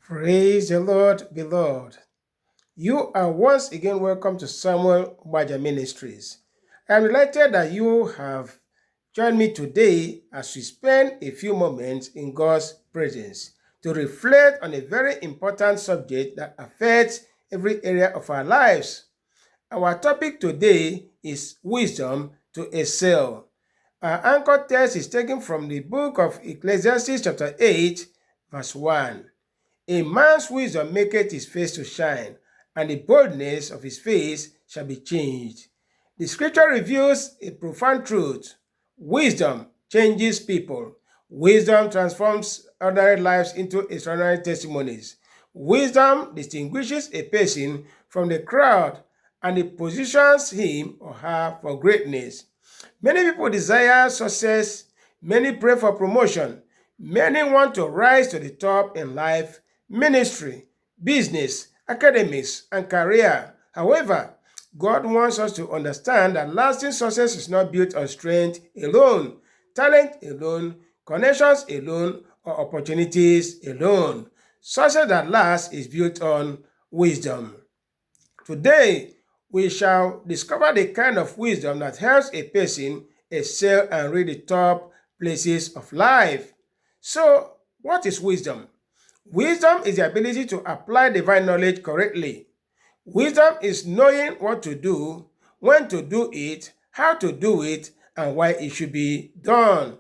Praise the Lord, beloved. You are once again welcome to Samuel Baja Ministries. I am delighted that you have joined me today as we spend a few moments in God's presence to reflect on a very important subject that affects every area of our lives. Our topic today is wisdom to excel. Our anchor text is taken from the book of Ecclesiastes chapter 8, verse 1. A man's wisdom maketh his face to shine, and the boldness of his face shall be changed. The scripture reveals a profound truth. Wisdom changes people. Wisdom transforms ordinary lives into extraordinary testimonies. Wisdom distinguishes a person from the crowd and it positions him or her for greatness. Many people desire success, many pray for promotion, many want to rise to the top in life, ministry, business, academics, and career. However, God wants us to understand that lasting success is not built on strength alone, talent alone, connections alone, or opportunities alone. Success that lasts is built on wisdom. Today, we shall discover the kind of wisdom that helps a person excel and reach the top places of life. So, what is wisdom? Wisdom is the ability to apply divine knowledge correctly. Wisdom is knowing what to do, when to do it, how to do it, and why it should be done.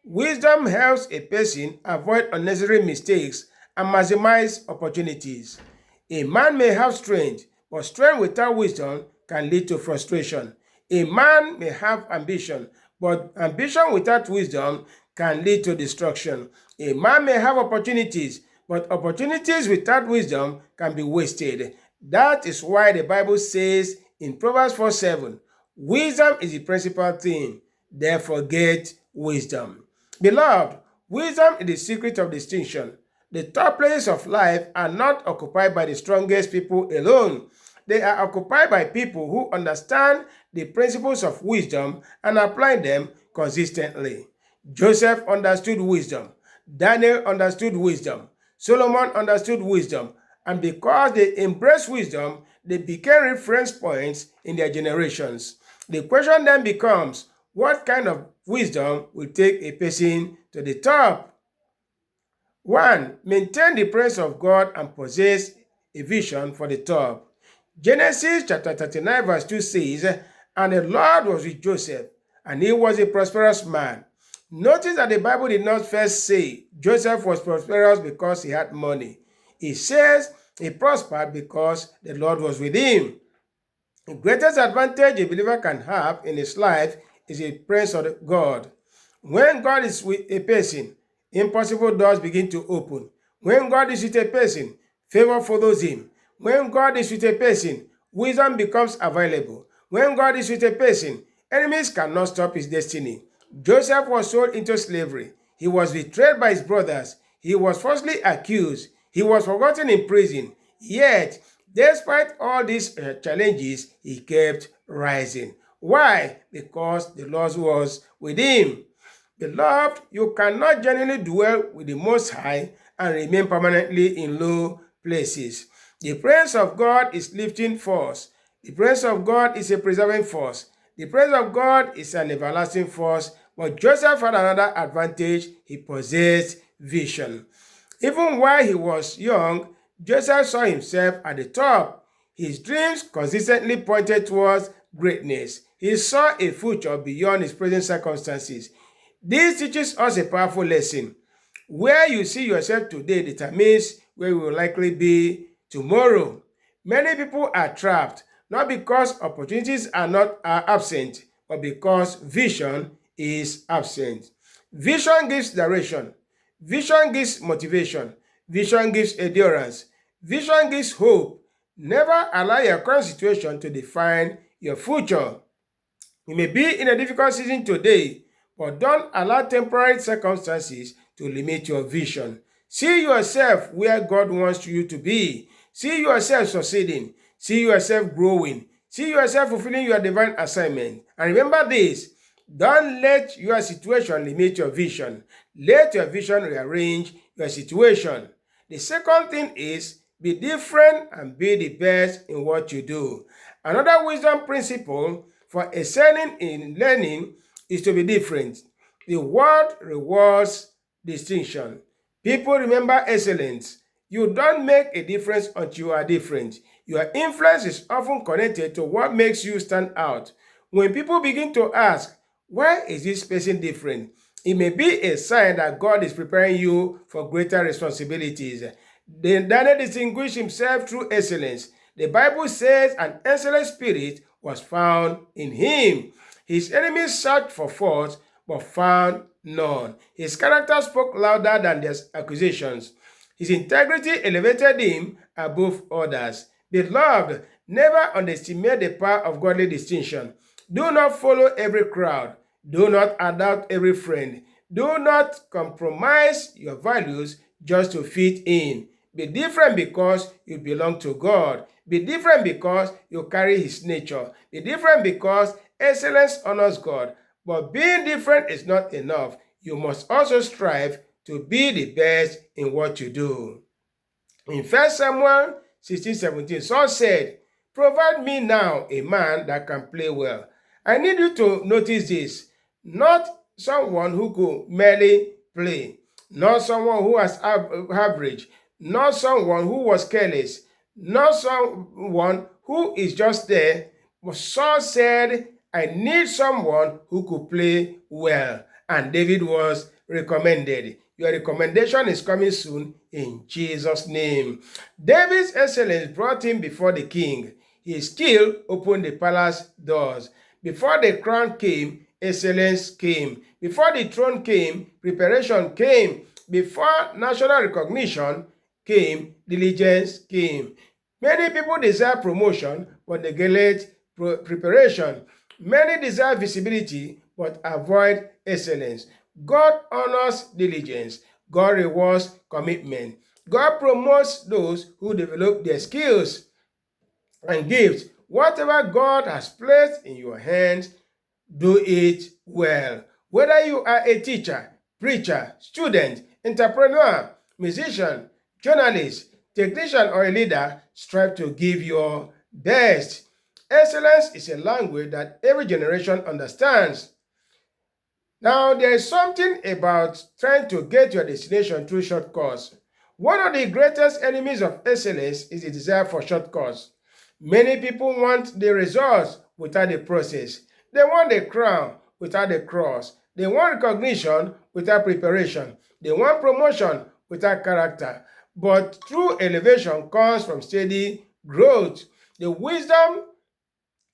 Wisdom helps a person avoid unnecessary mistakes and maximize opportunities. A man may have strength, but strength without wisdom can lead to frustration. A man may have ambition, but ambition without wisdom can lead to destruction. A man may have opportunities, but opportunities without wisdom can be wasted. That is why the Bible says in Proverbs 4:7, wisdom is the principal thing, therefore get wisdom. Beloved, wisdom is the secret of distinction. The top places of life are not occupied by the strongest people alone. They are occupied by people who understand the principles of wisdom and apply them consistently. Joseph understood wisdom. Daniel understood wisdom. Solomon understood wisdom. And because they embraced wisdom, they became reference points in their generations. The question then becomes, what kind of wisdom will take a person to the top? 1. Maintain the presence of God and possess a vision for the top. Genesis chapter 39 verse 2 says, and the Lord was with Joseph, and he was a prosperous man. Notice that the Bible did not first say Joseph was prosperous because he had money. It says he prospered because the Lord was with him. The greatest advantage a believer can have in his life is the presence of God. When God is with a person, impossible doors begin to open. When God is with a person, favor follows him. When God is with a person, wisdom becomes available. When God is with a person, enemies cannot stop his destiny. Joseph was sold into slavery. He was betrayed by his brothers. He was falsely accused. He was forgotten in prison. Yet, despite all these challenges, he kept rising. Why? Because the Lord was with him. Beloved, you cannot genuinely dwell with the Most High and remain permanently in low places. The presence of God is lifting force. The presence of God is a preserving force. The presence of God is an everlasting force. But Joseph had another advantage. He possessed vision. Even while he was young, Joseph saw himself at the top. His dreams consistently pointed towards greatness. He saw a future beyond his present circumstances. This teaches us a powerful lesson. Where you see yourself today determines where you will likely be tomorrow. Many people are trapped, not because opportunities are absent, but because vision is absent. Vision gives direction. Vision gives motivation. Vision gives endurance. Vision gives hope. Never allow your current situation to define your future. You may be in a difficult season today, but don't allow temporary circumstances to limit your vision. See yourself where God wants you to be. See yourself succeeding. See yourself growing. See yourself fulfilling your divine assignment. And remember this, don't let your situation limit your vision. Let your vision rearrange your situation. The second thing is be different and be the best in what you do. Another wisdom principle for excelling in learning is to be different. The world rewards distinction. People remember excellence. You don't make a difference until you are different. Your influence is often connected to what makes you stand out. When people begin to ask, why is this person different? It may be a sign that God is preparing you for greater responsibilities. Daniel distinguished himself through excellence. The Bible says an excellent spirit was found in him. His enemies searched for faults but found none. His character spoke louder than their accusations. His integrity elevated him above others. Beloved, never underestimate the power of godly distinction. Do not follow every crowd. Do not adopt every friend. Do not compromise your values just to fit in. Be different because you belong to God. Be different because you carry His nature. Be different because excellence honors God. But being different is not enough. You must also strive to be the best in what you do. In 1 Samuel 16:17, Saul said, provide me now a man that can play well. I need you to notice this. Not someone who could merely play, not someone who was average, not someone who was careless, not someone who is just there. But Saul said, I need someone who could play well. And David was recommended. Your recommendation is coming soon in Jesus' name. David's excellence brought him before the king. His skill opened the palace doors. Before the crown came, excellence came. Before the throne came, preparation came. Before national recognition came, diligence came. Many people desire promotion, but neglect preparation. Many desire visibility, but avoid excellence. God honors diligence. God rewards commitment. God promotes those who develop their skills and gifts. Whatever God has placed in your hands, do it well. Whether you are a teacher, preacher, student, entrepreneur, musician, journalist, technician, or a leader, strive to give your best. Excellence is a language that every generation understands. Now, there is something about trying to get your destination through shortcuts. One of the greatest enemies of excellence is the desire for shortcuts. Many people want the results without the process. They want the crown without the cross. They want recognition without preparation. They want promotion without character. But true elevation comes from steady growth. The wisdom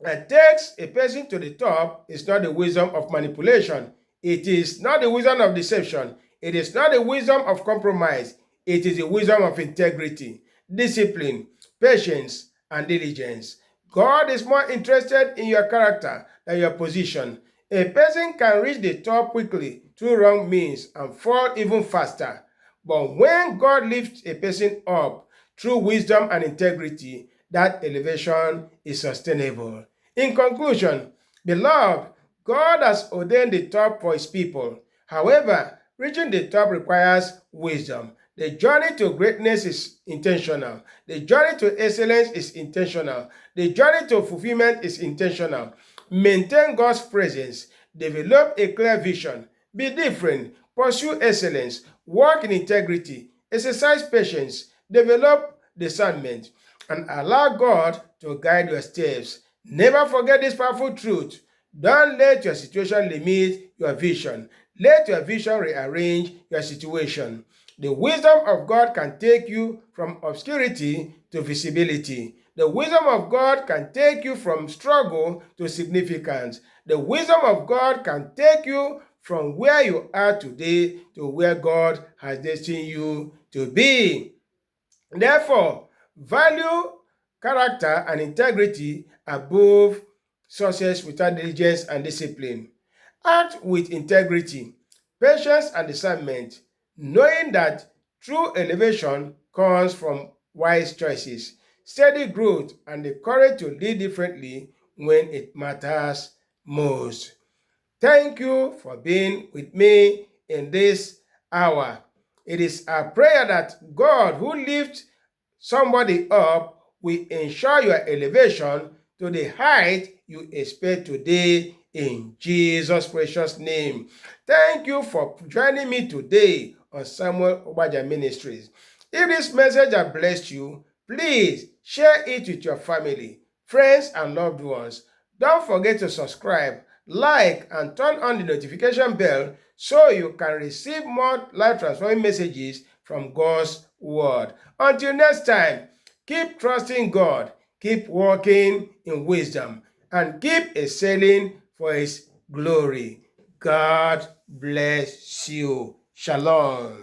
that takes a person to the top is not the wisdom of manipulation. It is not the wisdom of deception. It is not the wisdom of compromise. It is the wisdom of integrity, discipline, patience, and diligence. God is more interested in your character than your position. A person can reach the top quickly through wrong means and fall even faster. But when God lifts a person up through wisdom and integrity, that elevation is sustainable. In conclusion, beloved, God has ordained the top for His people. However, reaching the top requires wisdom. The journey to greatness is intentional. The journey to excellence is intentional. The journey to fulfillment is intentional. Maintain God's presence. Develop a clear vision. Be different. Pursue excellence. Walk in integrity. Exercise patience. Develop discernment. And allow God to guide your steps. Never forget this powerful truth. Don't let your situation limit your vision. Let your vision rearrange your situation. The wisdom of God can take you from obscurity to visibility. The wisdom of God can take you from struggle to significance. The wisdom of God can take you from where you are today to where God has destined you to be. Therefore, value character and integrity above success without diligence and discipline. Act with integrity, patience, and discernment, knowing that true elevation comes from wise choices, steady growth, and the courage to lead differently when it matters most. Thank you for being with me in this hour. It is our prayer that God, who lifts somebody up, will ensure your elevation to the height you expect today in Jesus' precious name. Thank you for joining me today on Samuel Obaja Ministries. If this message has blessed you, please share it with your family, friends, and loved ones. Don't forget to subscribe, like, and turn on the notification bell so you can receive more life-transforming messages from God's Word. Until next time, keep trusting God, keep walking in wisdom, and keep excelling for His glory. God bless you. Shalom.